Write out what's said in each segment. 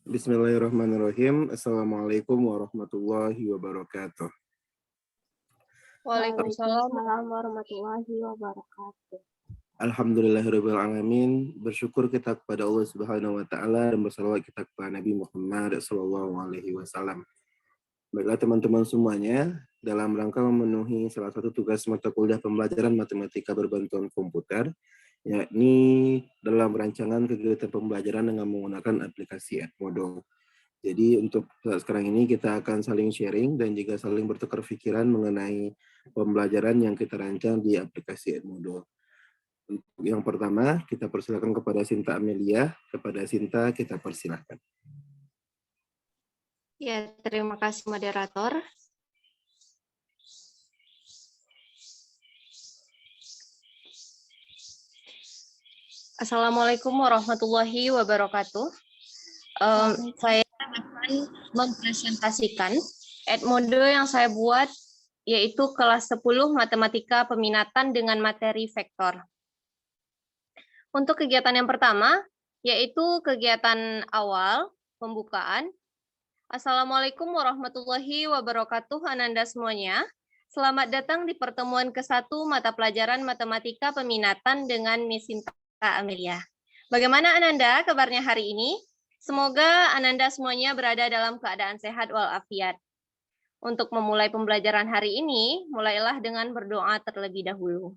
Bismillahirrahmanirrahim. Assalamualaikum warahmatullahi wabarakatuh. Waalaikumsalam warahmatullahi wabarakatuh. Alhamdulillahirabbil alamin. Bersyukur kita kepada Allah Subhanahu wa taala dan bersalawat kita kepada Nabi Muhammad sallallahu alaihi wasallam. Baiklah teman-teman semuanya, dalam rangka memenuhi salah satu tugas mata kuliah pembelajaran matematika berbantuan komputer, yakni dalam rancangan kegiatan pembelajaran dengan menggunakan aplikasi Edmodo. Jadi untuk saat sekarang ini kita akan saling sharing dan juga saling bertukar pikiran mengenai pembelajaran yang kita rancang di aplikasi Edmodo. Untuk yang pertama, kita persilakan kepada Sinta Amelia. Kepada Sinta, kita persilakan. Ya, terima kasih moderator. Assalamualaikum warahmatullahi wabarakatuh. Saya akan mempresentasikan Edmodo yang saya buat, yaitu kelas 10 Matematika Peminatan dengan materi vektor. Untuk kegiatan yang pertama, yaitu kegiatan awal, pembukaan. Assalamualaikum warahmatullahi wabarakatuh, Ananda semuanya. Selamat datang di pertemuan ke-1 mata pelajaran Matematika Peminatan dengan Miss Sinta Amelia. Bagaimana Ananda kabarnya hari ini? Semoga Ananda semuanya berada dalam keadaan sehat walafiat. Untuk memulai pembelajaran hari ini, mulailah dengan berdoa terlebih dahulu.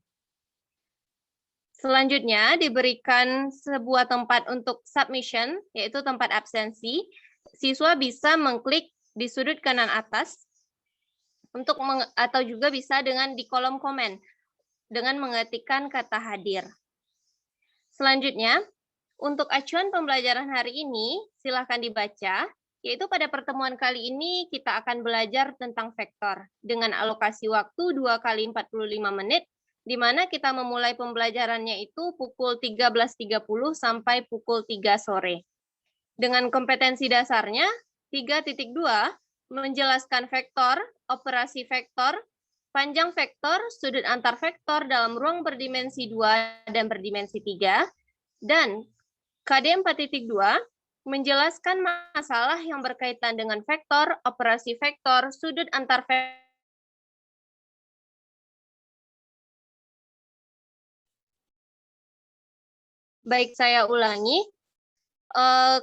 Selanjutnya diberikan sebuah tempat untuk submission, yaitu tempat absensi. Siswa bisa mengklik di sudut kanan atas atau juga bisa dengan di kolom komen dengan mengetikkan kata hadir. Selanjutnya, untuk acuan pembelajaran hari ini silakan dibaca, yaitu pada pertemuan kali ini kita akan belajar tentang vektor dengan alokasi waktu 2 kali 45 menit, di mana kita memulai pembelajarannya itu pukul 13.30 sampai pukul 3 sore. Dengan kompetensi dasarnya, 3.2, menjelaskan vektor, operasi vektor, panjang vektor, sudut antar vektor dalam ruang berdimensi 2 dan berdimensi 3, dan KD 4.2, menjelaskan masalah yang berkaitan dengan vektor, operasi vektor, sudut antar vektor. Baik, saya ulangi.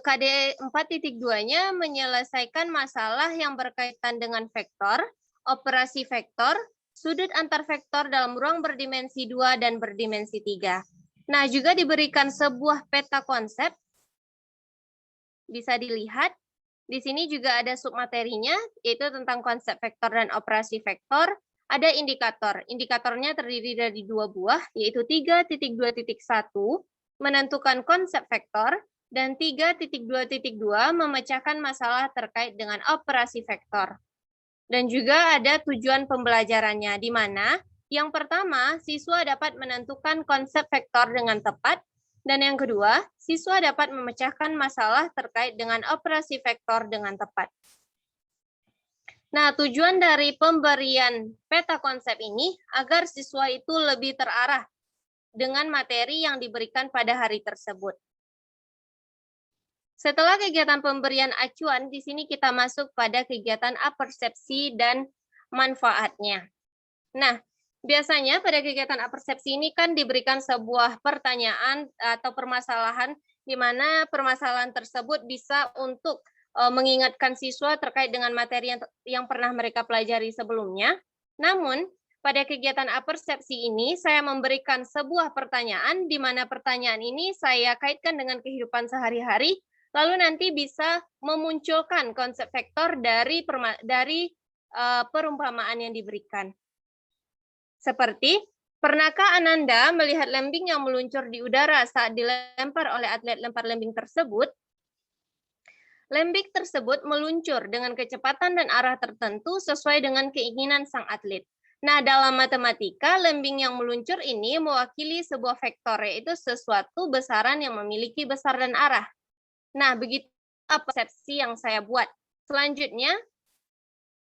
KD 4.2-nya menyelesaikan masalah yang berkaitan dengan vektor, operasi vektor, sudut antar vektor dalam ruang berdimensi 2 dan berdimensi 3. Nah, juga diberikan sebuah peta konsep. Bisa dilihat, di sini juga ada submaterinya, yaitu tentang konsep vektor dan operasi vektor. Ada indikator. Indikatornya terdiri dari 2 buah, yaitu 3.2.1, menentukan konsep vektor, dan 3.2.2 memecahkan masalah terkait dengan operasi vektor. Dan juga ada tujuan pembelajarannya, di mana yang pertama, siswa dapat menentukan konsep vektor dengan tepat, dan yang kedua, siswa dapat memecahkan masalah terkait dengan operasi vektor dengan tepat. Nah, tujuan dari pemberian peta konsep ini agar siswa itu lebih terarah dengan materi yang diberikan pada hari tersebut. Setelah kegiatan pemberian acuan, di sini kita masuk pada kegiatan apersepsi dan manfaatnya. Nah, biasanya pada kegiatan apersepsi ini kan diberikan sebuah pertanyaan atau permasalahan, di mana permasalahan tersebut bisa untuk mengingatkan siswa terkait dengan materi yang pernah mereka pelajari sebelumnya. Namun, pada kegiatan apersepsi ini, saya memberikan sebuah pertanyaan, di mana pertanyaan ini saya kaitkan dengan kehidupan sehari-hari, lalu nanti bisa memunculkan konsep vektor dari perumpamaan yang diberikan. Seperti, pernahkah Ananda melihat lembing yang meluncur di udara saat dilempar oleh atlet lempar lembing tersebut? Lembing tersebut meluncur dengan kecepatan dan arah tertentu sesuai dengan keinginan sang atlet. Nah, dalam matematika, lembing yang meluncur ini mewakili sebuah vektor, yaitu sesuatu besaran yang memiliki besar dan arah. Nah, begitu persepsi yang saya buat. Selanjutnya,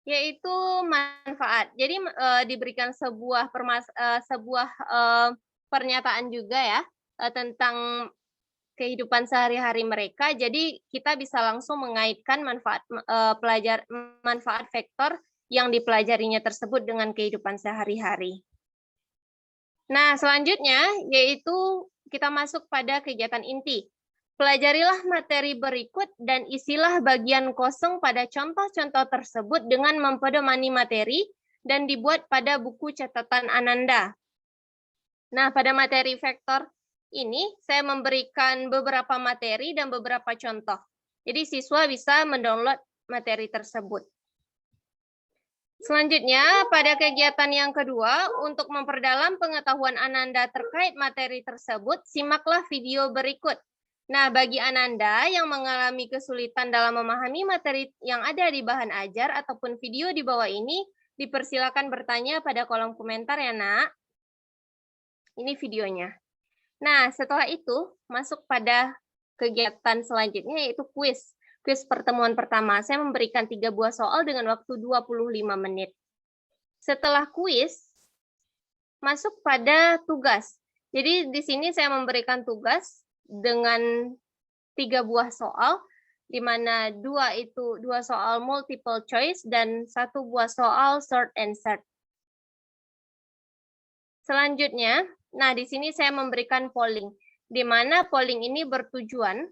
yaitu manfaat. Jadi diberikan sebuah pernyataan juga ya tentang kehidupan sehari-hari mereka. Jadi kita bisa langsung mengaitkan manfaat vektor yang dipelajarinya tersebut dengan kehidupan sehari-hari. Nah, selanjutnya yaitu kita masuk pada kegiatan inti. Pelajarilah materi berikut dan isilah bagian kosong pada contoh-contoh tersebut dengan mempedomani materi dan dibuat pada buku catatan Ananda. Nah, pada materi vektor ini saya memberikan beberapa materi dan beberapa contoh. Jadi siswa bisa mendownload materi tersebut. Selanjutnya, pada kegiatan yang kedua, untuk memperdalam pengetahuan Ananda terkait materi tersebut, simaklah video berikut. Nah, bagi Ananda yang mengalami kesulitan dalam memahami materi yang ada di bahan ajar ataupun video di bawah ini, dipersilakan bertanya pada kolom komentar ya, Nak. Ini videonya. Nah, setelah itu, masuk pada kegiatan selanjutnya, yaitu kuis. Kuis pertemuan pertama, saya memberikan 3 buah soal dengan waktu 25 menit. Setelah kuis, masuk pada tugas. Jadi di sini saya memberikan tugas dengan 3 buah soal, di mana 2 soal multiple choice dan 1 buah soal short answer. Selanjutnya, nah di sini saya memberikan polling, di mana polling ini bertujuan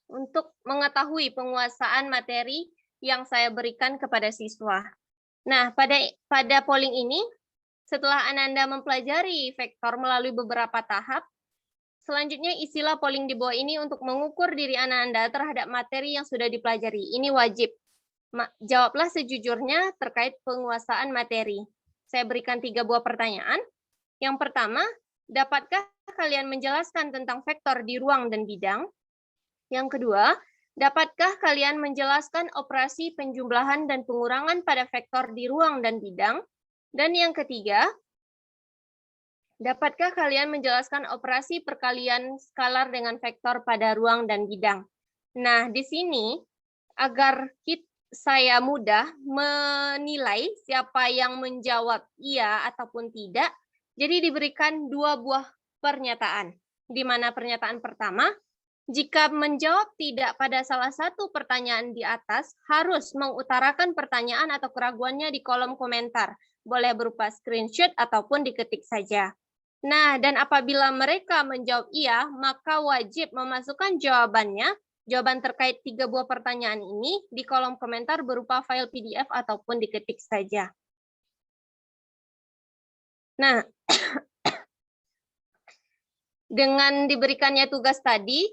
untuk mengetahui penguasaan materi yang saya berikan kepada siswa. Nah, pada polling ini, setelah Ananda mempelajari vektor melalui beberapa tahap, selanjutnya isilah polling di bawah ini untuk mengukur diri Ananda terhadap materi yang sudah dipelajari. Ini wajib. Jawablah sejujurnya terkait penguasaan materi. Saya berikan 3 buah pertanyaan. Yang pertama, dapatkah kalian menjelaskan tentang vektor di ruang dan bidang? Yang kedua, dapatkah kalian menjelaskan operasi penjumlahan dan pengurangan pada vektor di ruang dan bidang? Dan yang ketiga, dapatkah kalian menjelaskan operasi perkalian skalar dengan vektor pada ruang dan bidang? Nah, di sini, agar saya mudah menilai siapa yang menjawab iya ataupun tidak, jadi diberikan 2 buah pernyataan. Di mana pernyataan pertama, jika menjawab tidak pada salah satu pertanyaan di atas, harus mengutarakan pertanyaan atau keraguannya di kolom komentar. Boleh berupa screenshot ataupun diketik saja. Nah, dan apabila mereka menjawab iya, maka wajib memasukkan jawaban terkait 3 buah pertanyaan ini di kolom komentar berupa file PDF ataupun diketik saja. Nah, dengan diberikannya tugas tadi,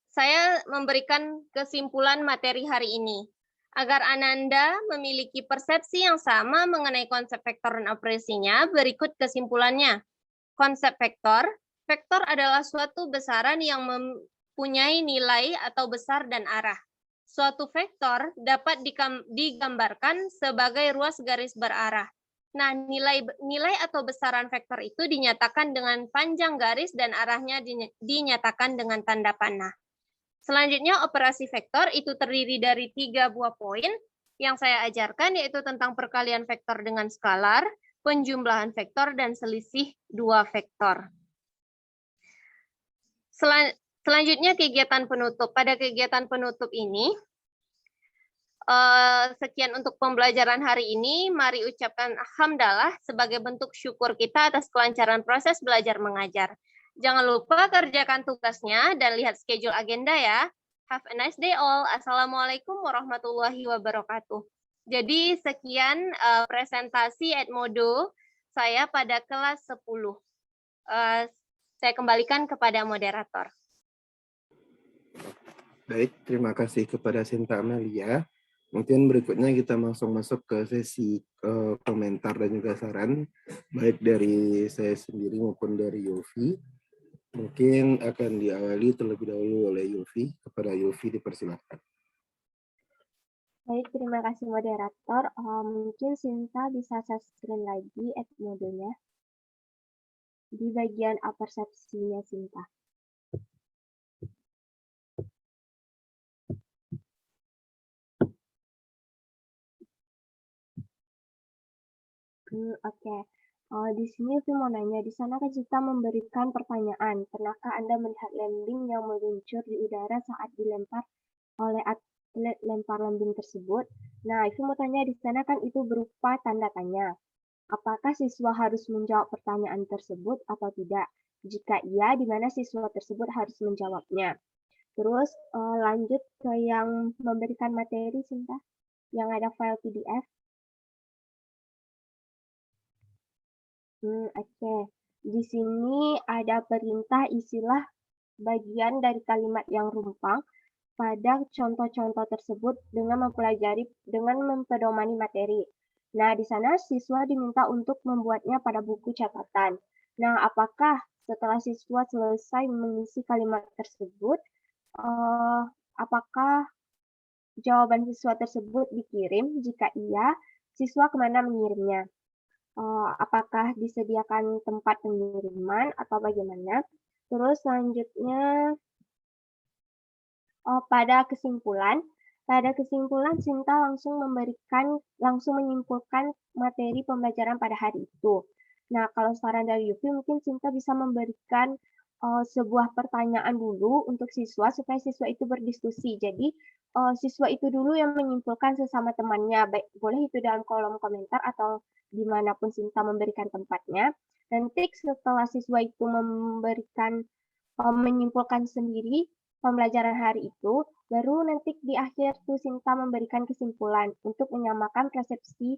saya memberikan kesimpulan materi hari ini. Agar Ananda memiliki persepsi yang sama mengenai konsep vektor dan operasinya, berikut kesimpulannya. Konsep vektor adalah suatu besaran yang mempunyai nilai atau besar dan arah. Suatu vektor dapat digambarkan sebagai ruas garis berarah. Nah, nilai atau besaran vektor itu dinyatakan dengan panjang garis dan arahnya dinyatakan dengan tanda panah. Selanjutnya, operasi vektor itu terdiri dari 3 buah poin yang saya ajarkan, yaitu tentang perkalian vektor dengan skalar, penjumlahan vektor, dan selisih 2 vektor. Selanjutnya, kegiatan penutup. Pada kegiatan penutup ini, sekian untuk pembelajaran hari ini. Mari ucapkan hamdalah sebagai bentuk syukur kita atas kelancaran proses belajar mengajar. Jangan lupa kerjakan tugasnya dan lihat schedule agenda ya. Have a nice day all. Assalamualaikum warahmatullahi wabarakatuh. Jadi sekian presentasi Edmodo saya pada kelas 10. Saya kembalikan kepada moderator. Baik, terima kasih kepada Sinta Amalia. Mungkin berikutnya kita langsung masuk ke sesi komentar dan juga saran, baik dari saya sendiri maupun dari Yofi. Mungkin akan diawali terlebih dahulu oleh Yofi. Kepada Yofi dipersilakan. Baik, terima kasih moderator. Mungkin Sinta bisa share screen lagi Edmodonya di bagian persepsinya Sinta. Oke. Di sini Yulfi mau nanya, di sana kan kita memberikan pertanyaan. Pernahkah Anda melihat lembing yang meluncur di udara saat dilempar oleh atlet lempar lembing tersebut? Nah, Yulfi mau tanya, di sana kan itu berupa tanda tanya. Apakah siswa harus menjawab pertanyaan tersebut atau tidak? Jika iya, di mana siswa tersebut harus menjawabnya? Terus lanjut ke yang memberikan materi, Sinta, yang ada file PDF. Oke. Di sini ada perintah isilah bagian dari kalimat yang rumpang pada contoh-contoh tersebut dengan mempedomani materi. Nah, di sana siswa diminta untuk membuatnya pada buku catatan. Nah, apakah setelah siswa selesai mengisi kalimat tersebut, apakah jawaban siswa tersebut dikirim? Jika iya, siswa kemana mengirimnya? Apakah disediakan tempat pengiriman atau bagaimana? Terus selanjutnya pada kesimpulan Sinta langsung menyimpulkan materi pembelajaran pada hari itu. Nah, kalau saran dari Yufi, mungkin Sinta bisa memberikan sebuah pertanyaan dulu untuk siswa supaya siswa itu berdiskusi. Jadi siswa itu dulu yang menyimpulkan sesama temannya, baik boleh itu dalam kolom komentar atau dimanapun Sinta memberikan tempatnya. Nanti setelah siswa itu menyimpulkan sendiri pembelajaran hari itu, baru nanti di akhir tuh Sinta memberikan kesimpulan untuk menyamakan persepsi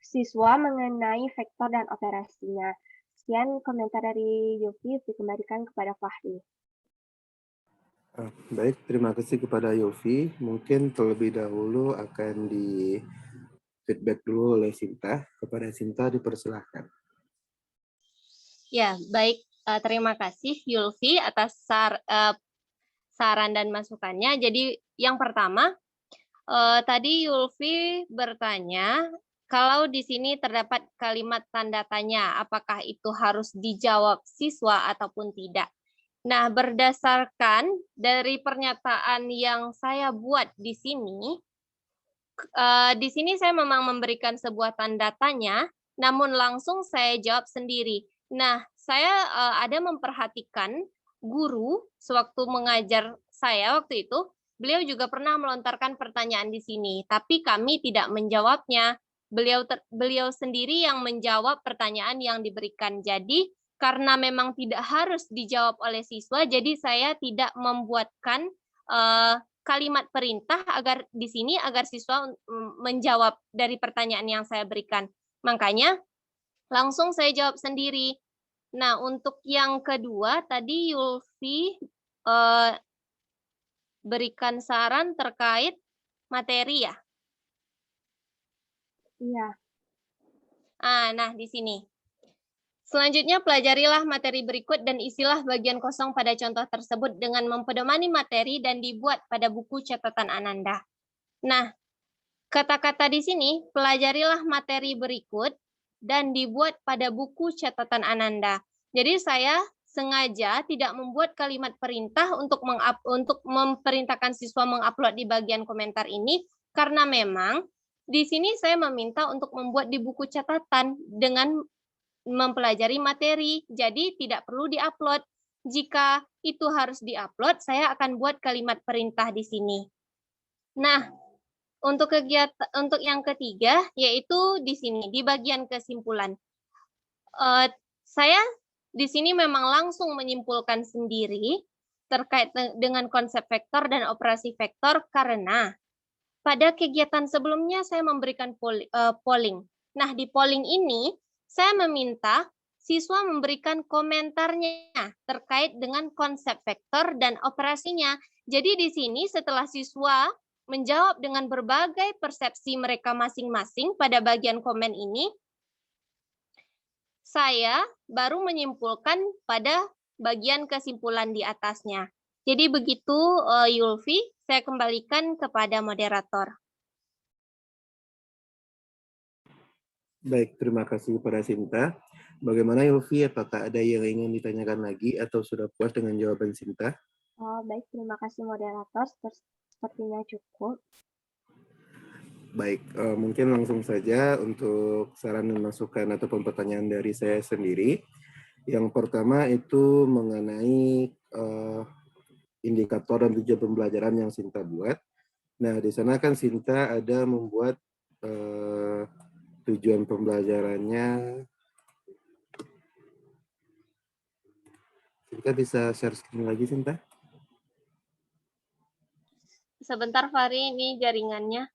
siswa mengenai vektor dan operasinya. Sekian komentar dari Yofi, dikembalikan kepada Fahri. Baik, terima kasih kepada Yofi. Mungkin terlebih dahulu akan di feedback dulu oleh Sinta. Kepada Sinta dipersilahkan. Ya, baik. Terima kasih Yulfi atas saran dan masukannya. Jadi yang pertama, tadi Yulfi bertanya, kalau di sini terdapat kalimat tanda tanya, apakah itu harus dijawab siswa ataupun tidak? Nah, berdasarkan dari pernyataan yang saya buat di sini saya memang memberikan sebuah tanda tanya, namun langsung saya jawab sendiri. Nah, saya ada memperhatikan guru sewaktu mengajar saya waktu itu, beliau juga pernah melontarkan pertanyaan di sini, tapi kami tidak menjawabnya. Beliau sendiri yang menjawab pertanyaan yang diberikan. Jadi, karena memang tidak harus dijawab oleh siswa, jadi saya tidak membuatkan kalimat perintah agar di sini agar siswa menjawab dari pertanyaan yang saya berikan. Makanya langsung saya jawab sendiri. Nah, untuk yang kedua tadi Yulfi berikan saran terkait materi ya? Iya. Nah, di sini. Selanjutnya, pelajarilah materi berikut dan isilah bagian kosong pada contoh tersebut dengan mempedomani materi dan dibuat pada buku catatan Ananda. Nah, kata-kata di sini, pelajarilah materi berikut dan dibuat pada buku catatan Ananda. Jadi saya sengaja tidak membuat kalimat perintah untuk memerintahkan siswa mengupload di bagian komentar ini, karena memang di sini saya meminta untuk membuat di buku catatan dengan mempelajari materi, jadi tidak perlu diupload. Jika itu harus diupload, saya akan buat kalimat perintah di sini. Nah, untuk yang ketiga, yaitu di sini, di bagian kesimpulan. Saya di sini memang langsung menyimpulkan sendiri terkait dengan konsep vektor dan operasi vektor karena pada kegiatan sebelumnya saya memberikan polling. Nah, di polling ini, saya meminta siswa memberikan komentarnya terkait dengan konsep vektor dan operasinya. Jadi di sini setelah siswa menjawab dengan berbagai persepsi mereka masing-masing pada bagian komen ini, saya baru menyimpulkan pada bagian kesimpulan di atasnya. Jadi begitu Yulfi, saya kembalikan kepada moderator. Baik, terima kasih kepada Sinta. Bagaimana Yulfi, apakah ada yang ingin ditanyakan lagi atau sudah puas dengan jawaban Sinta? Baik, terima kasih moderator. Sepertinya cukup. Baik, mungkin langsung saja untuk saran dan masukan atau pertanyaan dari saya sendiri. Yang pertama itu mengenai indikator dan tujuan pembelajaran yang Sinta buat. Nah, di sana kan Sinta ada membuat tujuan pembelajarannya. Sinta bisa share screen lagi, Sinta? Sebentar, Fahri, ini jaringannya.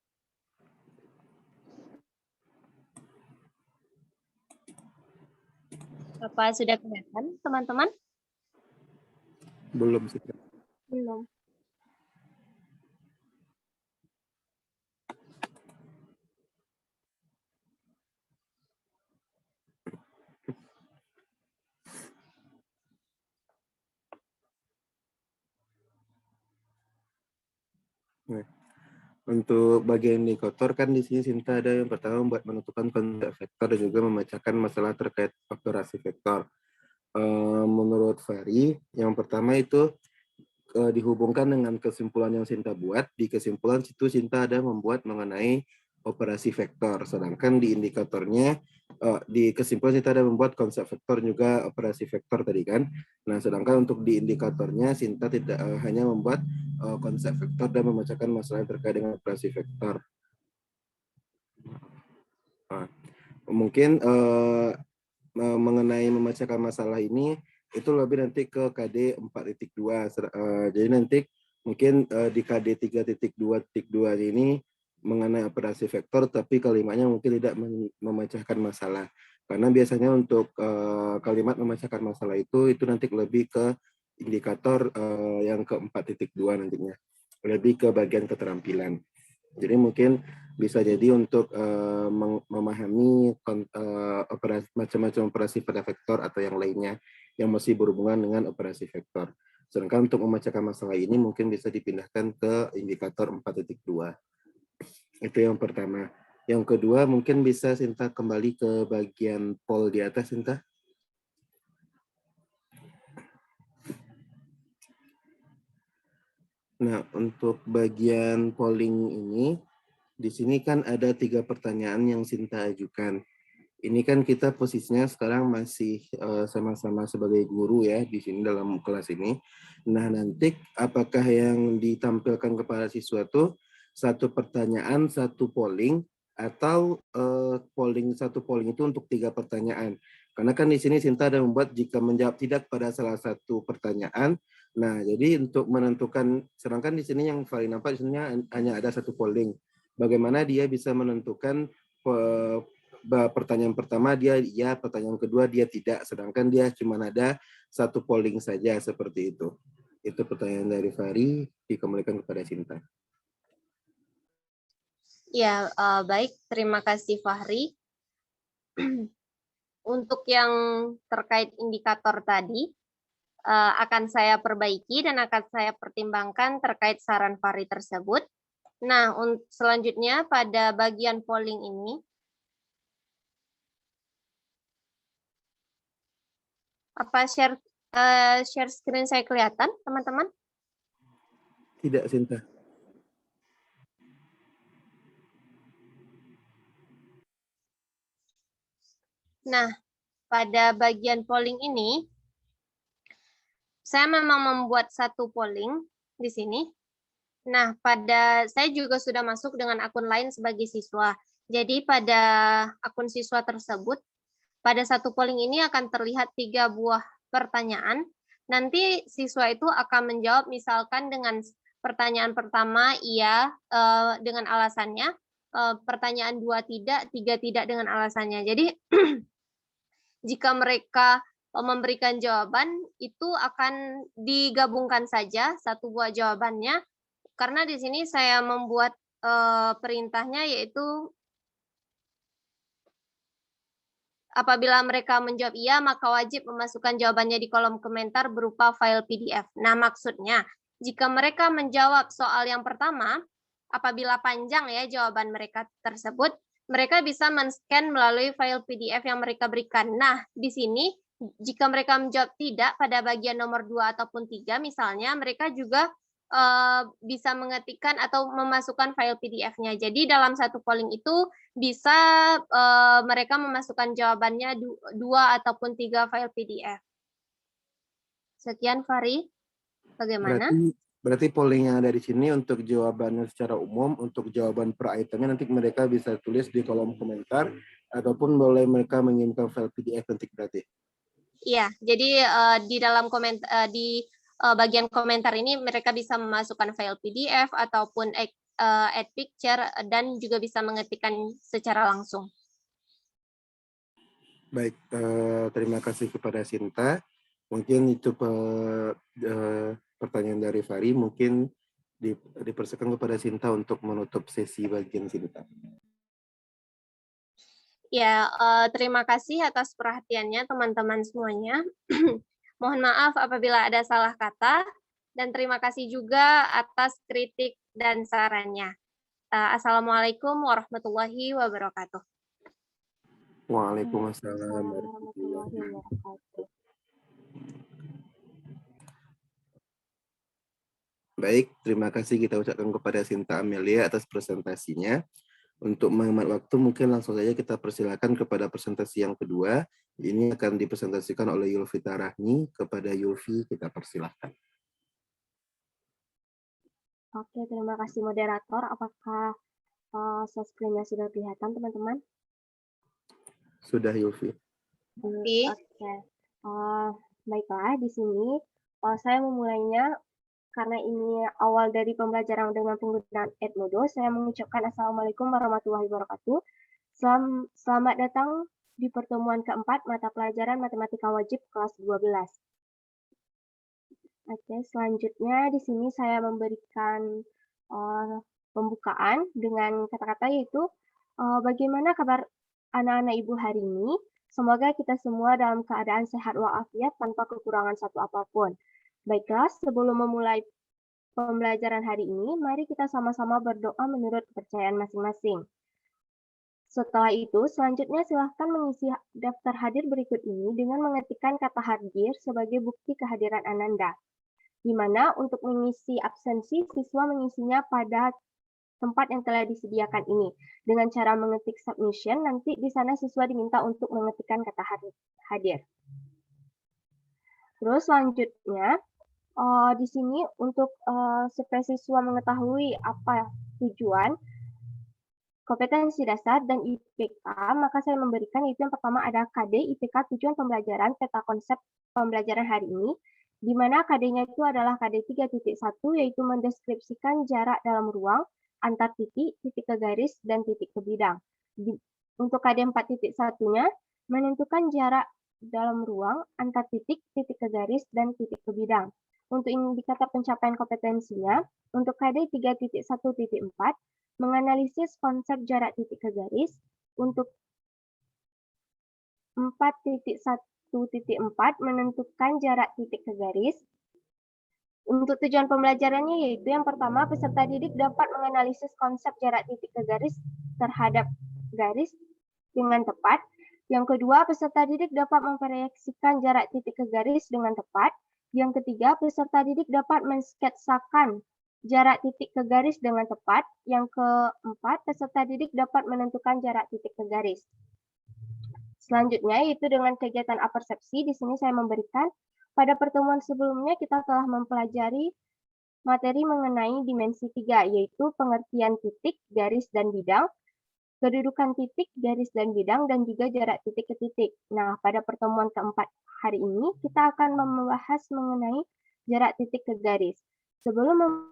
Apa sudah kelihatan, teman-teman? Belum, Sinta. Belum. Nah, untuk bagian indikator kan di sini Sinta ada yang pertama buat menentukan konsep vektor dan juga memecahkan masalah terkait operasi vektor. Menurut Fahri, yang pertama itu dihubungkan dengan kesimpulan yang Sinta buat. Di kesimpulan situ Sinta ada membuat mengenai operasi vektor, sedangkan di indikatornya di kesimpulan Sinta ada membuat konsep vektor juga operasi vektor tadi kan. Nah, sedangkan untuk di indikatornya Sinta tidak hanya membuat konsep vektor dan memecahkan masalah terkait dengan operasi vektor. Nah, mungkin mengenai memecahkan masalah ini itu lebih nanti ke KD 4.2. Jadi nanti mungkin di KD 3.2.2 ini mengenai operasi vektor, tapi kalimatnya mungkin tidak memecahkan masalah. Karena biasanya untuk kalimat memecahkan masalah itu nanti lebih ke indikator yang ke 4.2 nantinya. Lebih ke bagian keterampilan. Jadi mungkin bisa jadi untuk memahami macam-macam operasi pada vektor atau yang lainnya yang masih berhubungan dengan operasi vektor. Sedangkan untuk memecahkan masalah ini mungkin bisa dipindahkan ke indikator 4.2. Itu yang pertama. Yang kedua mungkin bisa Sinta kembali ke bagian poll di atas, Sinta. Nah, untuk bagian polling ini, di sini kan ada 3 pertanyaan yang Sinta ajukan. Ini kan kita posisinya sekarang masih sama-sama sebagai guru ya di sini dalam kelas ini. Nah, nanti apakah yang ditampilkan kepada siswa itu satu pertanyaan, satu polling, atau satu polling itu untuk 3 pertanyaan. Karena kan di sini Sinta ada membuat jika menjawab tidak pada salah satu pertanyaan. Nah, jadi untuk menentukan, sedangkan di sini yang paling nampak di sini hanya ada satu polling. Bagaimana dia bisa menentukan pertanyaan pertama dia ya, pertanyaan kedua dia tidak, sedangkan dia cuma ada satu polling saja seperti itu. Itu pertanyaan dari Fahri, dikembalikan kepada Sinta. Ya, baik. Terima kasih, Fahri. Untuk yang terkait indikator tadi, akan saya perbaiki dan akan saya pertimbangkan terkait saran Fahri tersebut. Nah, selanjutnya pada bagian polling ini, apa share screen saya kelihatan, teman-teman? Tidak, Sinta. Nah, pada bagian polling ini, saya memang membuat satu polling di sini. Nah, saya juga sudah masuk dengan akun lain sebagai siswa. Jadi pada akun siswa tersebut, pada satu polling ini akan terlihat 3 buah pertanyaan. Nanti siswa itu akan menjawab misalkan dengan pertanyaan pertama iya dengan alasannya, pertanyaan 2 tidak, 3 tidak dengan alasannya. Jadi jika mereka memberikan jawaban, itu akan digabungkan saja satu buah jawabannya, karena di sini saya membuat perintahnya yaitu apabila mereka menjawab iya, maka wajib memasukkan jawabannya di kolom komentar berupa file PDF. Nah, maksudnya, jika mereka menjawab soal yang pertama, apabila panjang ya jawaban mereka tersebut, mereka bisa men-scan melalui file PDF yang mereka berikan. Nah, di sini, jika mereka menjawab tidak pada bagian nomor 2 ataupun 3, misalnya, mereka juga bisa mengetikkan atau memasukkan file PDF-nya. Jadi dalam satu polling itu bisa mereka memasukkan jawabannya 2 ataupun 3 file PDF. Sekian Fari, bagaimana? Berarti polling yang ada di sini untuk jawabannya secara umum, untuk jawaban per itemnya nanti mereka bisa tulis di kolom komentar, ataupun boleh mereka mengirimkan file PDF nanti berarti. Iya, jadi di dalam komentar di bagian komentar ini mereka bisa memasukkan file PDF ataupun add picture dan juga bisa mengetikkan secara langsung. Baik, terima kasih kepada Sinta. Mungkin itu pertanyaan dari Fari. Mungkin dipersilakan kepada Sinta untuk menutup sesi bagian Sinta. Ya, terima kasih atas perhatiannya teman-teman semuanya. Mohon maaf apabila ada salah kata, dan terima kasih juga atas kritik dan sarannya. Assalamualaikum warahmatullahi wabarakatuh. Waalaikumsalam warahmatullahi wabarakatuh. Baik, terima kasih kita ucapkan kepada Sinta Amelia atas presentasinya. Untuk menghemat waktu, mungkin langsung saja kita persilakan kepada presentasi yang kedua. Ini akan dipresentasikan oleh Yulvita Rahmi. Kepada Yulvi, kita persilahkan. Oke, terima kasih moderator. Apakah share screen-nya sudah kelihatan, teman-teman? Sudah, Yulvi. Oke. Baiklah, di sini saya memulainya karena ini awal dari pembelajaran dengan penggunaan Edmodo. Saya mengucapkan Assalamualaikum warahmatullahi wabarakatuh. Selamat datang di pertemuan keempat mata pelajaran Matematika Wajib kelas 12. Oke, selanjutnya di sini saya memberikan pembukaan dengan kata-kata yaitu bagaimana kabar anak-anak ibu hari ini? Semoga kita semua dalam keadaan sehat walafiat tanpa kekurangan satu apapun. Baiklah, sebelum memulai pembelajaran hari ini, mari kita sama-sama berdoa menurut kepercayaan masing-masing. Setelah itu, selanjutnya silahkan mengisi daftar hadir berikut ini dengan mengetikkan kata hadir sebagai bukti kehadiran Ananda. Di mana untuk mengisi absensi, siswa mengisinya pada tempat yang telah disediakan ini. Dengan cara mengetik submission, nanti di sana siswa diminta untuk mengetikkan kata hadir. Terus selanjutnya, di sini untuk supaya siswa mengetahui apa tujuan kompetensi dasar dan IPK, maka saya memberikan itu yang pertama ada KD, IPK, tujuan pembelajaran, peta konsep pembelajaran hari ini, di mana KD-nya itu adalah KD 3.1, yaitu mendeskripsikan jarak dalam ruang, antar titik, titik ke garis, dan titik ke bidang. Untuk KD 4.1-nya, menentukan jarak dalam ruang, antar titik, titik ke garis, dan titik ke bidang. Untuk indikator pencapaian kompetensinya, untuk KD 3.1.4, menganalisis konsep jarak titik ke garis. Untuk 4.1.4 menentukan jarak titik ke garis. Untuk tujuan pembelajarannya yaitu yang pertama, peserta didik dapat menganalisis konsep jarak titik ke garis terhadap garis dengan tepat. Yang kedua, peserta didik dapat memproyeksikan jarak titik ke garis dengan tepat. Yang ketiga, peserta didik dapat mensketsakan jarak titik ke garis dengan tepat. Yang keempat, peserta didik dapat menentukan jarak titik ke garis. Selanjutnya, yaitu dengan kegiatan apersepsi, di sini saya memberikan pada pertemuan sebelumnya kita telah mempelajari materi mengenai dimensi 3, yaitu pengertian titik, garis, dan bidang, kedudukan titik, garis, dan bidang, dan juga jarak titik ke titik. Nah, pada pertemuan keempat hari ini, kita akan membahas mengenai jarak titik ke garis. Sebelum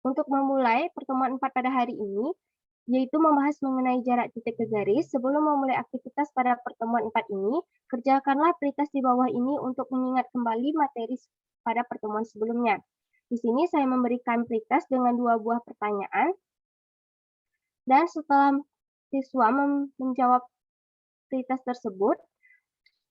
Untuk memulai pertemuan 4 pada hari ini, yaitu membahas mengenai jarak titik ke garis. Sebelum memulai aktivitas pada pertemuan 4 ini, kerjakanlah pretest di bawah ini untuk mengingat kembali materi pada pertemuan sebelumnya. Di sini saya memberikan pretest dengan 2 buah pertanyaan. Dan setelah siswa menjawab pretest tersebut,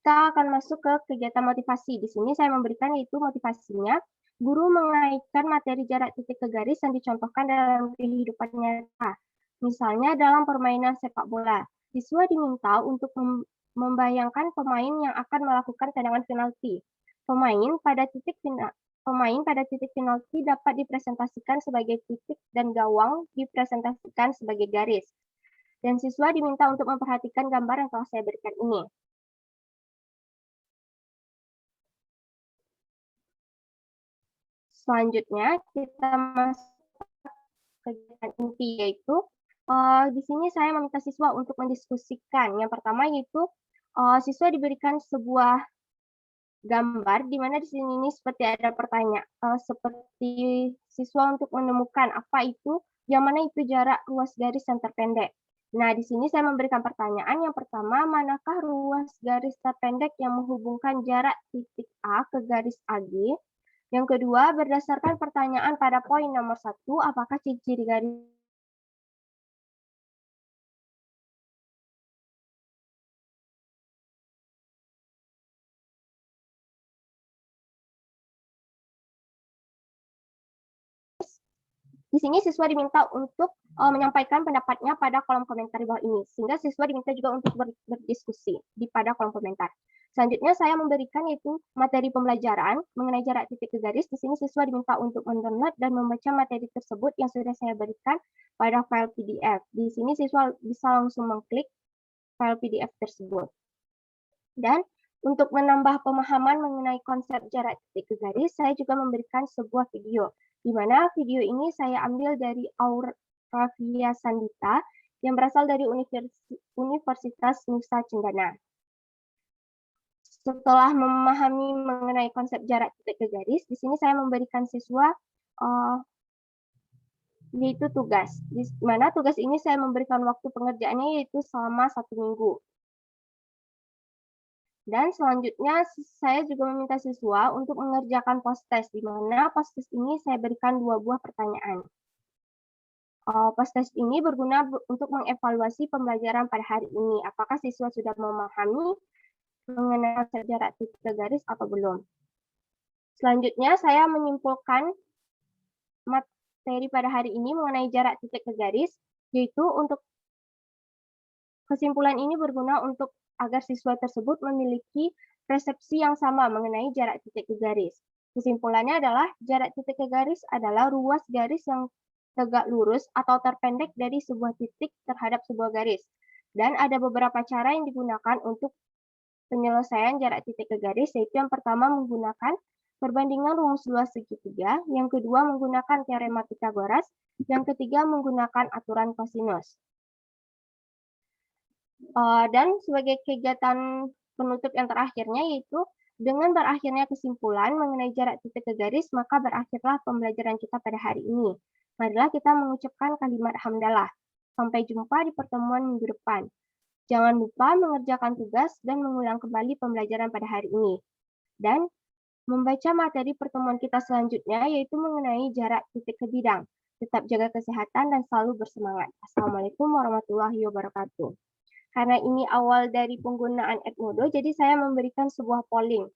kita akan masuk ke kegiatan motivasi. Di sini saya memberikan yaitu motivasinya, guru mengaitkan materi jarak titik ke garis yang dicontohkan dalam kehidupan nyata. Misalnya dalam permainan sepak bola. Siswa diminta untuk membayangkan pemain yang akan melakukan tendangan penalti. Pemain pada titik penalti dapat dipresentasikan sebagai titik dan gawang dipresentasikan sebagai garis. Dan siswa diminta untuk memperhatikan gambar yang telah saya berikan ini. Selanjutnya kita masuk ke kegiatan inti, yaitu di sini saya meminta siswa untuk mendiskusikan. Yang pertama yaitu siswa diberikan sebuah gambar di mana di sini ini seperti ada pertanyaan, seperti siswa untuk menemukan apa itu, yang mana itu jarak ruas garis yang terpendek. Nah, di sini saya memberikan pertanyaan. Yang pertama, manakah ruas garis terpendek yang menghubungkan jarak titik A ke garis AG? Yang kedua, berdasarkan pertanyaan pada poin nomor 1, apakah ciri-ciri garis di sini siswa diminta untuk menyampaikan pendapatnya pada kolom komentar di bawah ini, sehingga siswa diminta juga untuk berdiskusi pada kolom komentar. Selanjutnya saya memberikan yaitu materi pembelajaran mengenai jarak titik ke garis. Di sini siswa diminta untuk mendownload dan membaca materi tersebut yang sudah saya berikan pada file PDF. Di sini siswa bisa langsung mengklik file PDF tersebut. Dan untuk menambah pemahaman mengenai konsep jarak titik ke garis, saya juga memberikan sebuah video, di mana video ini saya ambil dari Auravia Sandita yang berasal dari Universitas Nusa Cendana. Setelah memahami mengenai konsep jarak titik ke garis, di sini saya memberikan siswa yaitu tugas. Di mana tugas ini saya memberikan waktu pengerjaannya yaitu selama 1 minggu. Dan selanjutnya saya juga meminta siswa untuk mengerjakan post-test, di mana post-test ini saya berikan 2 buah pertanyaan. Post-test ini berguna untuk mengevaluasi pembelajaran pada hari ini. Apakah siswa sudah memahami mengenai konsep jarak titik ke garis atau belum. Selanjutnya saya menyimpulkan materi pada hari ini mengenai jarak titik ke garis, yaitu untuk kesimpulan ini berguna untuk agar siswa tersebut memiliki persepsi yang sama mengenai jarak titik ke garis. Kesimpulannya adalah jarak titik ke garis adalah ruas garis yang tegak lurus atau terpendek dari sebuah titik terhadap sebuah garis. Dan ada beberapa cara yang digunakan untuk penyelesaian jarak titik ke garis, yaitu yang pertama menggunakan perbandingan rumus luas segitiga, yang kedua menggunakan teorema Pythagoras, yang ketiga menggunakan aturan kosinus. Dan sebagai kegiatan penutup yang terakhirnya yaitu dengan berakhirnya kesimpulan mengenai jarak titik ke garis, maka berakhirlah pembelajaran kita pada hari ini. Marilah kita mengucapkan kalimat hamdalah. Sampai jumpa di pertemuan minggu depan. Jangan lupa mengerjakan tugas dan mengulang kembali pembelajaran pada hari ini. Dan membaca materi pertemuan kita selanjutnya yaitu mengenai jarak titik ke bidang. Tetap jaga kesehatan dan selalu bersemangat. Assalamualaikum warahmatullahi wabarakatuh. Karena ini awal dari penggunaan Edmodo, jadi saya memberikan sebuah polling.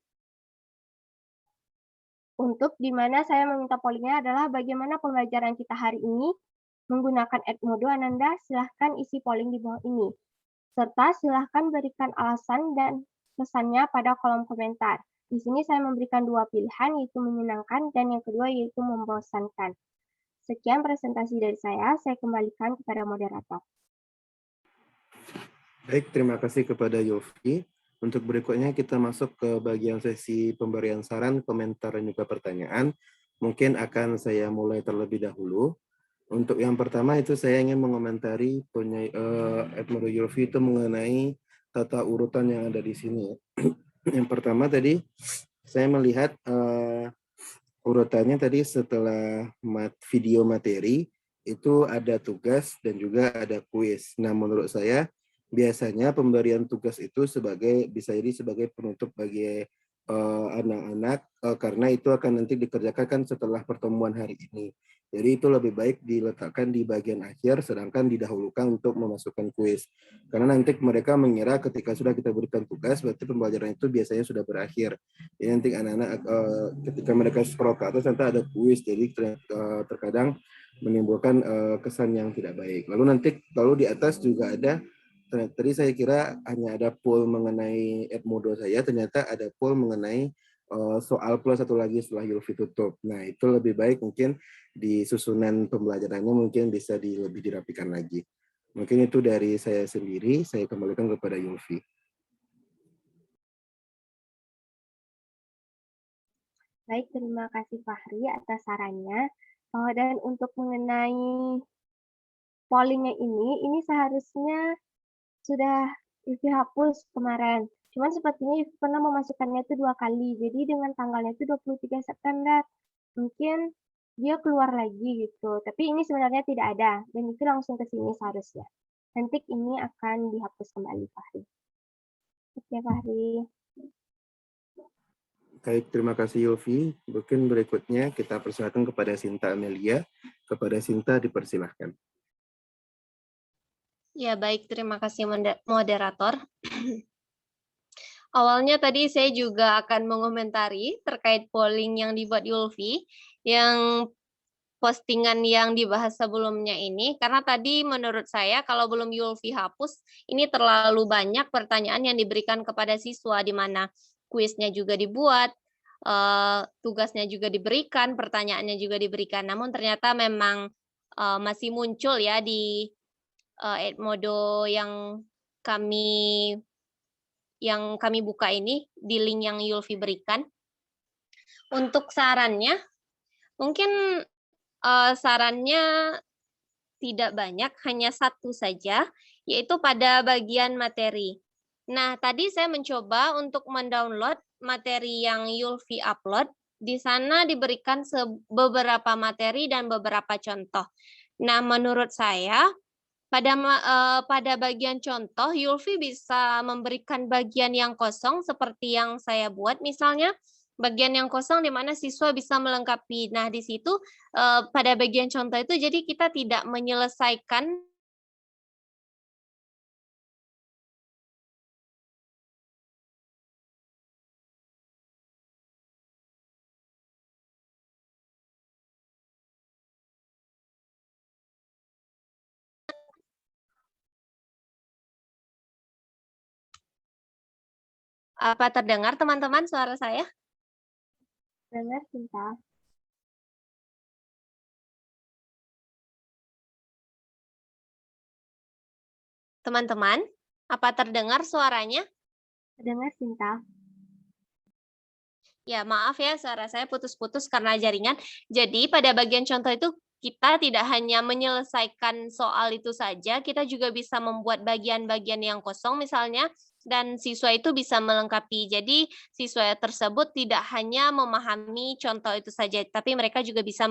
Untuk di mana saya meminta pollingnya adalah bagaimana pembelajaran kita hari ini menggunakan Edmodo. Ananda, silahkan isi polling di bawah ini. Serta silahkan berikan alasan dan pesannya pada kolom komentar. Di sini saya memberikan 2 pilihan, yaitu menyenangkan dan yang kedua yaitu membosankan. Sekian presentasi dari saya kembalikan kepada moderator. Baik, terima kasih kepada Yofi. Untuk berikutnya kita masuk ke bagian sesi pemberian saran, komentar, dan juga pertanyaan. Mungkin akan saya mulai terlebih dahulu. Untuk yang pertama itu saya ingin mengomentari Edmodo Yofi itu mengenai tata urutan yang ada di sini. Yang pertama tadi saya melihat urutannya tadi setelah video materi itu ada tugas dan juga ada kuis. Nah, menurut saya biasanya pemberian tugas itu bisa jadi sebagai penutup bagi anak-anak karena itu akan nanti dikerjakan kan setelah pertemuan hari ini. Jadi itu lebih baik diletakkan di bagian akhir, sedangkan didahulukan untuk memasukkan kuis. Karena nanti mereka mengira ketika sudah kita berikan tugas, berarti pembelajaran itu biasanya sudah berakhir. Jadi nanti anak-anak ketika mereka scroll ke atas nanti ada kuis, jadi terkadang menimbulkan kesan yang tidak baik. Lalu nanti kalau di atas juga ada, tadi saya kira hanya ada poll mengenai Edmodo saya, ternyata ada poll mengenai soal plus satu lagi setelah Yulfi tutup. Nah, itu lebih baik mungkin di susunan pembelajarannya mungkin bisa lebih dirapikan lagi. Mungkin itu dari saya sendiri, saya kembalikan kepada Yulfi. Baik, terima kasih Fahri atas sarannya. Dan untuk mengenai pollingnya ini seharusnya sudah Ivi hapus kemarin. Cuman sepertinya Ivi pernah memasukkannya itu 2 kali. Jadi dengan tanggalnya itu 23 September. Mungkin dia keluar lagi gitu. Tapi ini sebenarnya tidak ada. Dan itu langsung ke sini seharusnya. Nanti ini akan dihapus kembali, Fahri. Oke, Fahri. Baik, terima kasih Yulfi. Mungkin berikutnya kita persilakan kepada Sinta Amelia. Kepada Sinta dipersilahkan. Ya, baik. Terima kasih moderator. Awalnya tadi saya juga akan mengomentari terkait polling yang dibuat Yulfi, yang postingan yang dibahas sebelumnya ini, karena tadi menurut saya kalau belum Yulfi hapus, ini terlalu banyak pertanyaan yang diberikan kepada siswa, di mana kuisnya juga dibuat, tugasnya juga diberikan, pertanyaannya juga diberikan, namun ternyata memang masih muncul ya di Edmodo yang kami buka ini, di link yang Yulfi berikan. Untuk sarannya, mungkin sarannya tidak banyak, hanya satu saja, yaitu pada bagian materi. Nah, tadi saya mencoba untuk mendownload materi yang Yulfi upload. Di sana diberikan beberapa materi dan beberapa contoh. Nah, menurut saya, pada bagian contoh, Yulfi bisa memberikan bagian yang kosong seperti yang saya buat, misalnya bagian yang kosong di mana siswa bisa melengkapi. Nah, di situ pada bagian contoh itu jadi kita tidak menyelesaikan apa terdengar teman-teman suara saya? Dengar, Sinta. Teman-teman, apa terdengar suaranya? Dengar, Sinta. Ya, maaf ya, suara saya putus-putus karena jaringan. Jadi, pada bagian contoh itu, kita tidak hanya menyelesaikan soal itu saja, kita juga bisa membuat bagian-bagian yang kosong misalnya, dan siswa itu bisa melengkapi. Jadi, siswa tersebut tidak hanya memahami contoh itu saja, tapi mereka juga bisa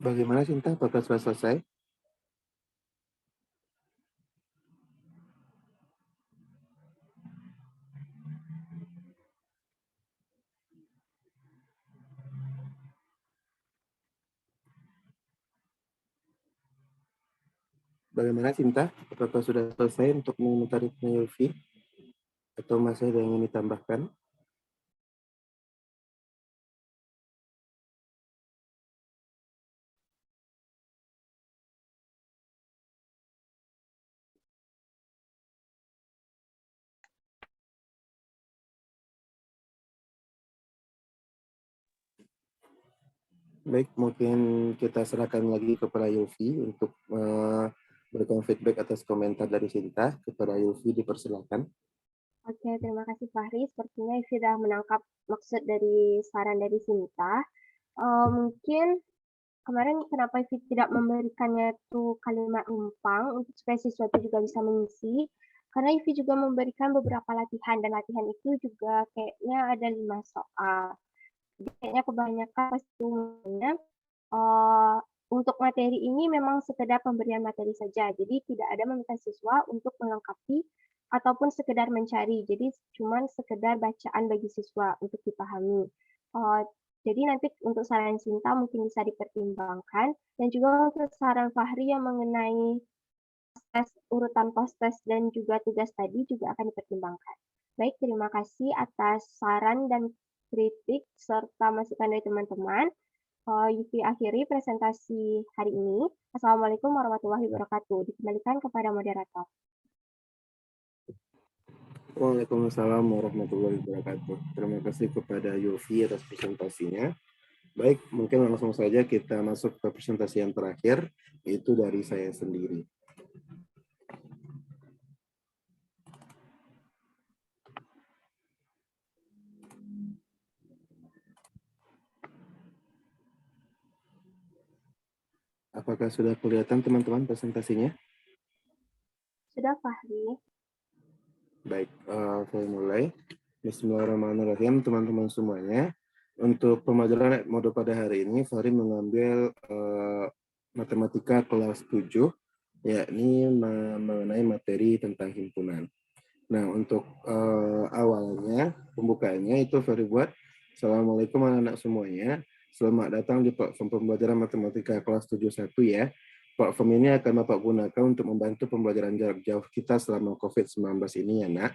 Bagaimana Sinta? Apakah sudah selesai? Bagaimana Sinta? Apakah sudah selesai untuk mengomentarinya Yulfi? Atau masih ada yang ingin ditambahkan? Baik, mungkin kita serahkan lagi kepada Yulfi untuk berikan feedback atas komentar dari Sinta. Kepada Yulfi dipersilakan. Oke, terima kasih Fahri. Sepertinya Ivi sudah menangkap maksud dari saran dari Sinta. Mungkin kemarin kenapa Ivi tidak memberikannya itu kalimat rumpang untuk supaya siswa itu juga bisa mengisi. Karena IVI juga memberikan beberapa latihan, dan latihan itu juga kayaknya ada 5 soal. Jadi kayaknya kebanyakan pasti semuanya untuk materi ini memang sekedar pemberian materi saja. Jadi tidak ada meminta siswa untuk melengkapi ataupun sekedar mencari. Jadi cuman sekedar bacaan bagi siswa untuk dipahami. Jadi nanti untuk saran Sinta mungkin bisa dipertimbangkan, dan juga untuk saran Fahri yang mengenai urutan post-test dan juga tugas tadi juga akan dipertimbangkan. Baik, terima kasih atas saran dan kritik serta masukan dari teman-teman. Yuki akhiri presentasi hari ini. Assalamualaikum warahmatullahi wabarakatuh. Dikembalikan kepada moderator. Waalaikumsalam warahmatullahi wabarakatuh. Terima kasih kepada Yofi atas presentasinya. Baik, mungkin langsung saja kita masuk ke presentasi yang terakhir, yaitu dari saya sendiri. Apakah sudah kelihatan teman-teman presentasinya? Sudah, Fahri. Baik, saya mulai. Bismillahirrahmanirrahim, teman-teman semuanya. Untuk pembelajaran mode pada hari ini, Fahri mengambil matematika kelas 7, yakni mengenai materi tentang himpunan. Nah, untuk awalnya, pembukaannya itu Fahri buat, Assalamualaikum anak-anak semuanya. Selamat datang di platform pembelajaran matematika kelas 71 ya. Platform ini akan Bapak gunakan untuk membantu pembelajaran jarak jauh kita selama COVID-19 ini ya, Nak.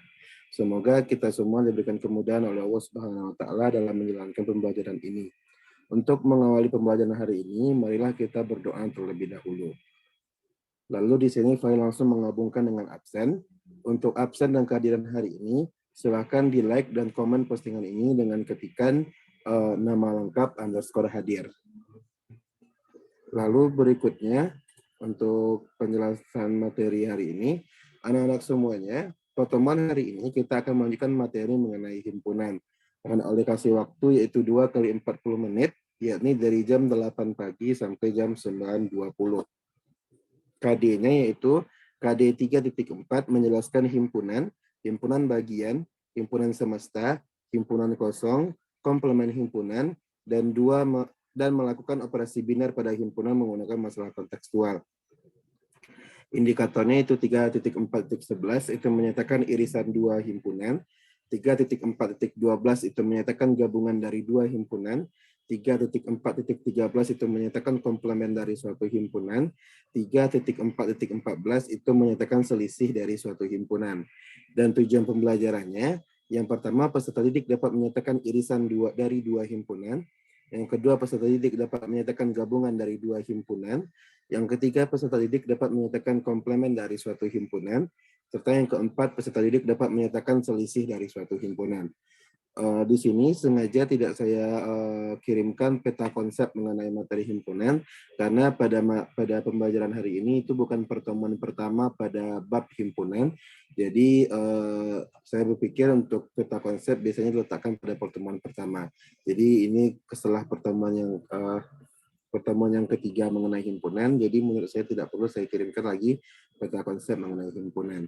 Semoga kita semua diberikan kemudahan oleh Allah Subhanahu wa taala dalam menjalankan pembelajaran ini. Untuk mengawali pembelajaran hari ini, marilah kita berdoa terlebih dahulu. Lalu di sini Fahri langsung menggabungkan dengan absen. Untuk absen dan kehadiran hari ini, silakan di like dan komen postingan ini dengan ketikan nama lengkap _ hadir. Lalu berikutnya, untuk penjelasan materi hari ini, anak-anak semuanya, pertemuan hari ini kita akan melanjutkan materi mengenai himpunan. Dengan alokasi waktu yaitu 2 kali 40 menit, yakni dari jam 8 pagi sampai jam 9.20. KD-nya yaitu KD 3.4 menjelaskan himpunan, himpunan bagian, himpunan semesta, himpunan kosong, komplemen himpunan, dan melakukan operasi binar pada himpunan menggunakan masalah kontekstual. Indikatornya itu 3.4.11 itu menyatakan irisan 2 himpunan, 3.4.12 itu menyatakan gabungan dari 2 himpunan, 3.4.13 itu menyatakan komplemen dari suatu himpunan, 3.4.14 itu menyatakan selisih dari suatu himpunan. Dan tujuan pembelajarannya, yang pertama peserta didik dapat menyatakan irisan dari 2 himpunan, yang kedua peserta didik dapat menyatakan gabungan dari 2 himpunan, yang ketiga peserta didik dapat menyatakan komplemen dari suatu himpunan, serta yang keempat peserta didik dapat menyatakan selisih dari suatu himpunan. Di sini sengaja tidak saya kirimkan peta konsep mengenai materi himpunan karena pada pembelajaran hari ini itu bukan pertemuan pertama pada bab himpunan. Jadi saya berpikir untuk peta konsep biasanya diletakkan pada pertemuan pertama. Jadi ini setelah pertemuan yang ketiga mengenai himpunan, jadi menurut saya tidak perlu saya kirimkan lagi peta konsep mengenai himpunan.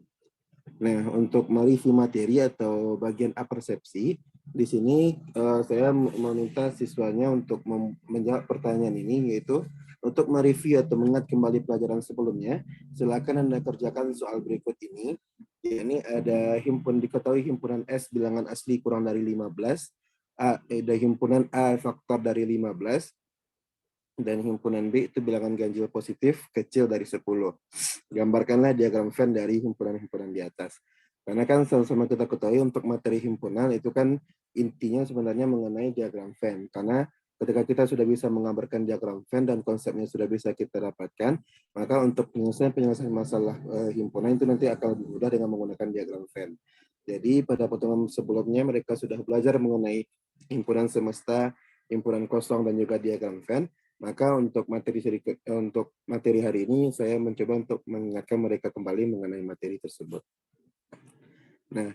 Nah, untuk mereview materi atau bagian apersepsi, di sini saya meminta siswanya untuk menjawab pertanyaan ini, yaitu untuk mereview atau mengingat kembali pelajaran sebelumnya, silakan Anda kerjakan soal berikut ini. Ini ada diketahui himpunan S bilangan asli kurang dari 15, ada himpunan A faktor dari 15, dan himpunan B itu bilangan ganjil positif kecil dari 10. Gambarkanlah diagram Venn dari himpunan-himpunan di atas. Karena kan sama-sama kita ketahui untuk materi himpunan itu kan intinya sebenarnya mengenai diagram Venn. Karena ketika kita sudah bisa menggambarkan diagram Venn dan konsepnya sudah bisa kita dapatkan, maka untuk penyelesaian masalah himpunan itu nanti akan mudah dengan menggunakan diagram Venn. Jadi pada pertemuan sebelumnya mereka sudah belajar mengenai himpunan semesta, himpunan kosong, dan juga diagram Venn. Maka untuk materi hari ini saya mencoba untuk mengingatkan mereka kembali mengenai materi tersebut. Nah,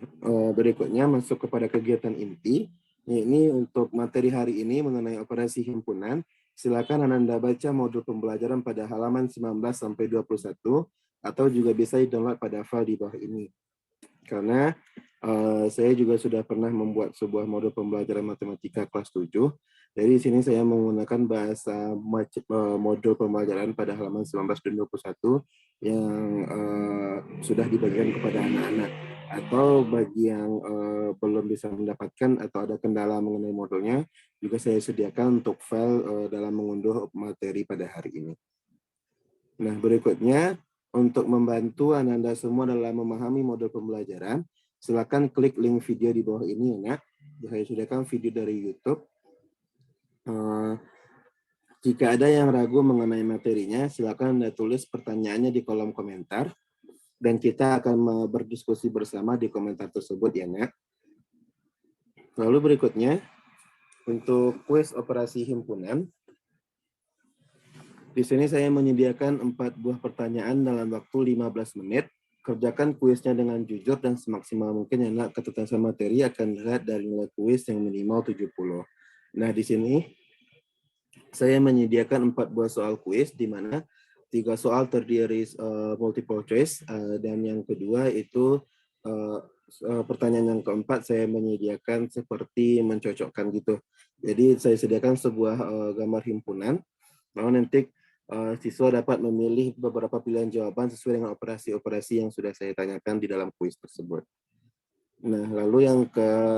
berikutnya masuk kepada kegiatan inti. Ini untuk materi hari ini mengenai operasi himpunan. Silakan Anda baca modul pembelajaran pada halaman 19 sampai 21 atau juga bisa di-download pada file di bawah ini. Karena saya juga sudah pernah membuat sebuah modul pembelajaran matematika kelas 7. Jadi di sini saya menggunakan bahasa modul pembelajaran pada halaman 19 dan 21 yang sudah dibagikan kepada anak-anak. Atau bagi yang belum bisa mendapatkan atau ada kendala mengenai modulnya, juga saya sediakan untuk file dalam mengunduh materi pada hari ini. Nah, berikutnya untuk membantu Anda semua dalam memahami modul pembelajaran, silakan klik link video di bawah ini ya, Nak. Saya sediakan video dari YouTube. Jika ada yang ragu mengenai materinya, silakan Anda tulis pertanyaannya di kolom komentar dan kita akan berdiskusi bersama di komentar tersebut ya, Nak. Lalu berikutnya, untuk kuis operasi himpunan, di sini saya menyediakan 4 buah pertanyaan dalam waktu 15 menit. Kerjakan kuisnya dengan jujur dan semaksimal mungkin ya, Nak. Ketuntasan materi akan dilihat dari nilai kuis yang minimal 70. Nah, di sini saya menyediakan 4 buah soal kuis, di mana 3 soal terdiri multiple choice, dan yang kedua itu pertanyaan yang keempat saya menyediakan seperti mencocokkan gitu. Jadi saya sediakan sebuah gambar himpunan, lalu nanti siswa dapat memilih beberapa pilihan jawaban sesuai dengan operasi-operasi yang sudah saya tanyakan di dalam kuis tersebut. Nah, lalu yang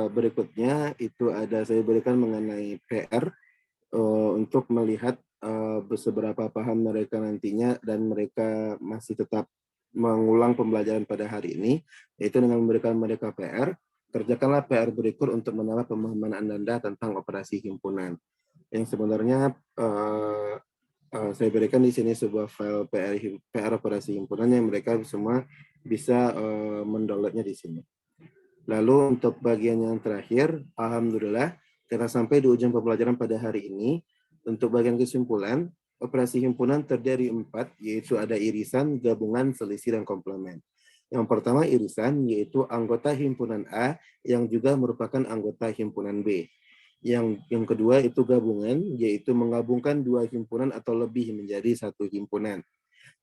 berikutnya itu ada saya berikan mengenai PR untuk melihat seberapa paham mereka nantinya dan mereka masih tetap mengulang pembelajaran pada hari ini, yaitu dengan memberikan mereka PR. Kerjakanlah PR berikut untuk menambah pemahaman Anda tentang operasi himpunan. Yang sebenarnya saya berikan di sini sebuah file PR operasi himpunan yang mereka semua bisa mendownloadnya di sini. Lalu untuk bagian yang terakhir, alhamdulillah kita sampai di ujung pembelajaran pada hari ini. Untuk bagian kesimpulan, operasi himpunan terdiri 4, yaitu ada irisan, gabungan, selisih, dan komplement. Yang pertama irisan, yaitu anggota himpunan A yang juga merupakan anggota himpunan B. Yang kedua itu gabungan, yaitu menggabungkan 2 himpunan atau lebih menjadi 1 himpunan.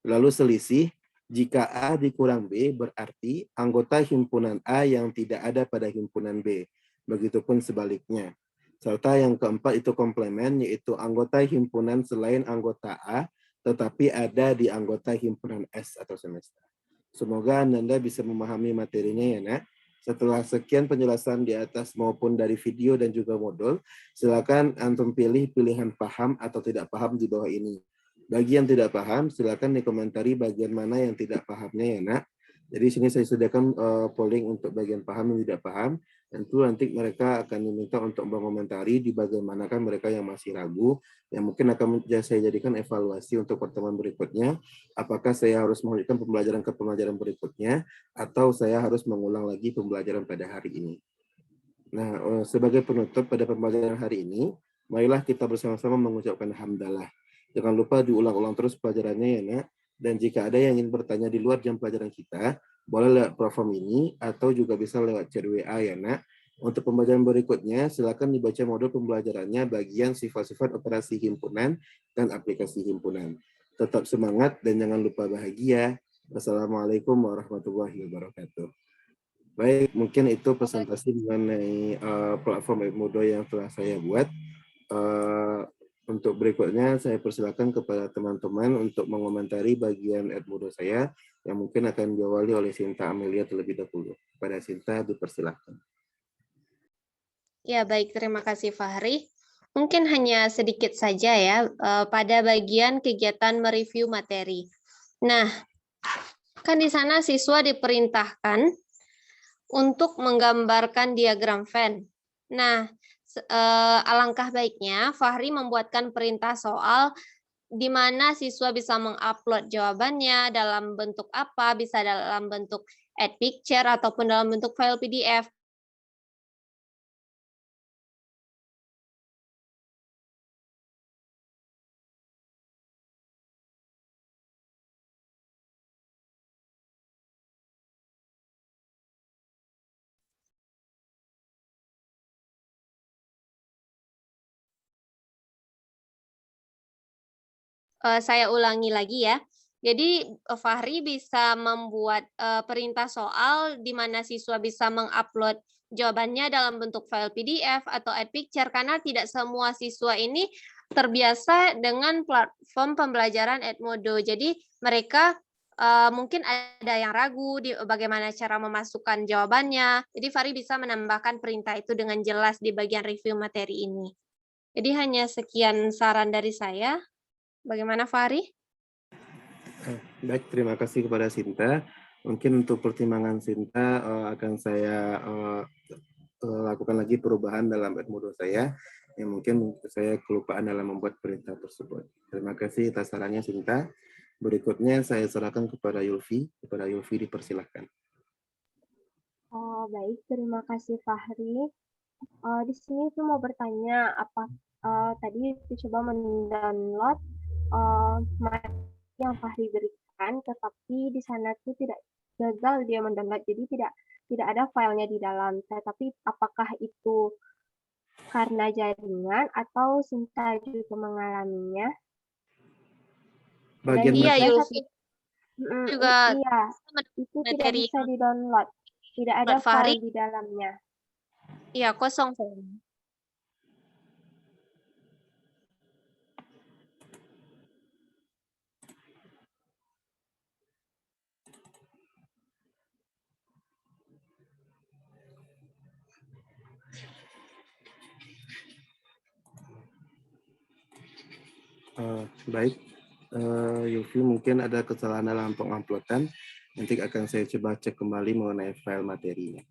Lalu selisih, jika A dikurang B berarti anggota himpunan A yang tidak ada pada himpunan B. Begitupun sebaliknya. Serta yang keempat itu komplement, yaitu anggota himpunan selain anggota A, tetapi ada di anggota himpunan S atau semesta. Semoga Anda bisa memahami materinya ya, Nak. Setelah sekian penjelasan di atas maupun dari video dan juga modul, silakan Antum pilih pilihan paham atau tidak paham di bawah ini. Bagi yang tidak paham, silakan dikomentari bagian mana yang tidak pahamnya ya, Nak. Jadi sini saya sediakan polling untuk bagian paham yang tidak paham. Tentu nanti mereka akan diminta untuk mengomentari di bagian manakah mereka yang masih ragu, yang mungkin akan saya jadikan evaluasi untuk pertemuan berikutnya. Apakah saya harus melanjutkan pembelajaran ke pembelajaran berikutnya, atau saya harus mengulang lagi pembelajaran pada hari ini. Nah, sebagai penutup pada pembelajaran hari ini, marilah kita bersama-sama mengucapkan hamdalah. Jangan lupa diulang-ulang terus pelajarannya ya, Nak. Dan jika ada yang ingin bertanya di luar jam pelajaran kita, boleh lewat platform ini atau juga bisa lewat chat WA ya, Nak. Untuk pembelajaran berikutnya, silakan dibaca modul pembelajarannya bagian sifat-sifat operasi himpunan dan aplikasi himpunan. Tetap semangat dan jangan lupa bahagia. Wassalamualaikum warahmatullahi wabarakatuh. Baik, mungkin itu presentasi mengenai platform Edmodo yang telah saya buat. Untuk berikutnya, saya persilakan kepada teman-teman untuk mengomentari bagian Edmodo saya yang mungkin akan diawali oleh Sinta Amelia terlebih dahulu. Pada Sinta, dipersilakan. Ya, baik. Terima kasih, Fahri. Mungkin hanya sedikit saja ya pada bagian kegiatan mereview materi. Nah, kan di sana siswa diperintahkan untuk menggambarkan diagram Venn. Nah, alangkah baiknya Fahri membuatkan perintah soal di mana siswa bisa mengupload jawabannya dalam bentuk apa, bisa dalam bentuk add picture ataupun dalam bentuk file PDF. Saya ulangi lagi ya. Jadi Fahri bisa membuat perintah soal di mana siswa bisa mengupload jawabannya dalam bentuk file PDF atau add picture, karena tidak semua siswa ini terbiasa dengan platform pembelajaran Edmodo. Jadi mereka mungkin ada yang ragu di bagaimana cara memasukkan jawabannya. Jadi Fahri bisa menambahkan perintah itu dengan jelas di bagian review materi ini. Jadi hanya sekian saran dari saya. Bagaimana Fahri? Baik, terima kasih kepada Sinta. Mungkin untuk pertimbangan Sinta akan saya lakukan lagi perubahan dalam Edmodo saya. Yang mungkin saya kelupaan dalam membuat perintah tersebut. Terima kasih atas sarannya Sinta. Berikutnya saya serahkan kepada Yulfi. Kepada Yulfi dipersilahkan. Baik, terima kasih Fahri. Di sini itu mau bertanya apa tadi coba mendownload materi yang Fahri berikan, tetapi di sana tuh tidak gagal dia mendownload, jadi tidak ada filenya di dalam. Tetapi apakah itu karena jaringan atau Sinta juga mengalaminya? Bagian Iya, juga Yulfi juga iya, itu tidak materi bisa di-download, tidak ada Fahri. file di dalamnya. Iya, kosong filenya. Baik, Yulfi mungkin ada kesalahan dalam penguploadan. Nanti akan saya coba cek kembali mengenai file materinya.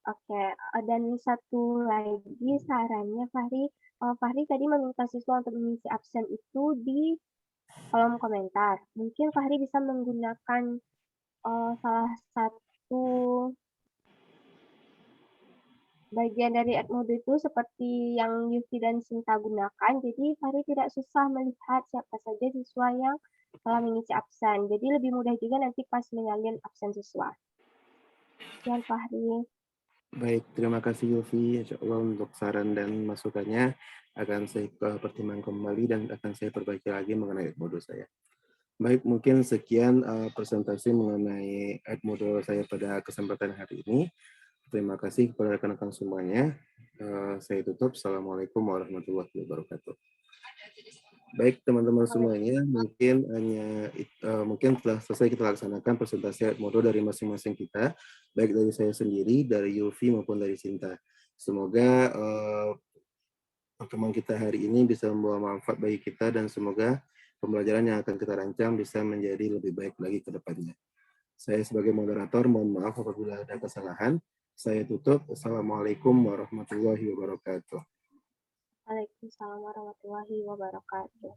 Oke. Dan satu lagi sarannya Fahri, Fahri tadi meminta siswa untuk mengisi absen itu di kolom komentar. Mungkin Fahri bisa menggunakan salah satu bagian dari Edmodo itu seperti yang Yufi dan Sinta gunakan. Jadi Fahri tidak susah melihat siapa saja siswa yang telah mengisi absen. Jadi lebih mudah juga nanti pas menyalin absen siswa. Sekian Fahri. Baik, terima kasih Yulfi. Insya Allah untuk saran dan masukannya akan saya pertimbangkan kembali dan akan saya perbaiki lagi mengenai Edmodo saya. Baik, mungkin sekian presentasi mengenai Edmodo saya pada kesempatan hari ini. Terima kasih kepada rekan-rekan semuanya. Saya tutup. Assalamualaikum warahmatullahi wabarakatuh. Baik teman-teman semuanya, mungkin telah selesai kita laksanakan presentasi Edmodo dari masing-masing kita, baik dari saya sendiri, dari Yulfi maupun dari Sinta. Semoga pertemuan kita hari ini bisa membawa manfaat bagi kita dan semoga pembelajaran yang akan kita rancang bisa menjadi lebih baik lagi ke depannya. Saya sebagai moderator mohon maaf apabila ada kesalahan. Saya tutup. Assalamualaikum warahmatullahi wabarakatuh. Waalaikumsalam warahmatullahi wabarakatuh.